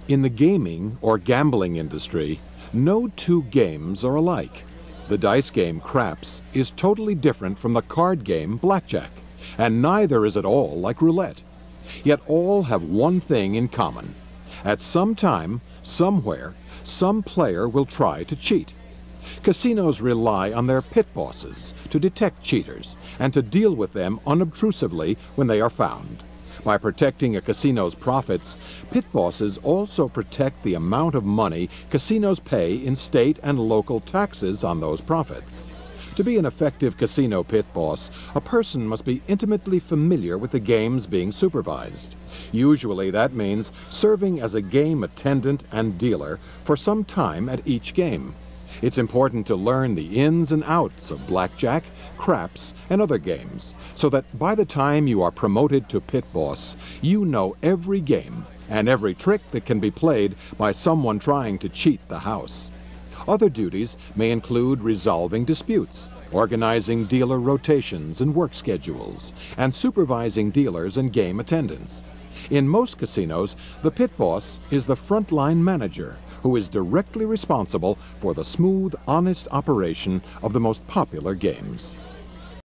In the gaming or gambling industry, no two games are alike. The dice game craps is totally different from the card game blackjack, and neither is at all like roulette. Yet all have one thing in common. At some time, somewhere, some player will try to cheat. Casinos rely on their pit bosses to detect cheaters and to deal with them unobtrusively when they are found. By protecting a casino's profits, pit bosses also protect the amount of money casinos pay in state and local taxes on those profits. To be an effective casino pit boss, a person must be intimately familiar with the games being supervised. Usually that means serving as a game attendant and dealer for some time at each game. It's important to learn the ins and outs of blackjack, craps, and other games, so that by the time you are promoted to pit boss, you know every game and every trick that can be played by someone trying to cheat the house. Other duties may include resolving disputes, organizing dealer rotations and work schedules, and supervising dealers and game attendants. In most casinos, the pit boss is the frontline manager who is directly responsible for the smooth, honest operation of the most popular games.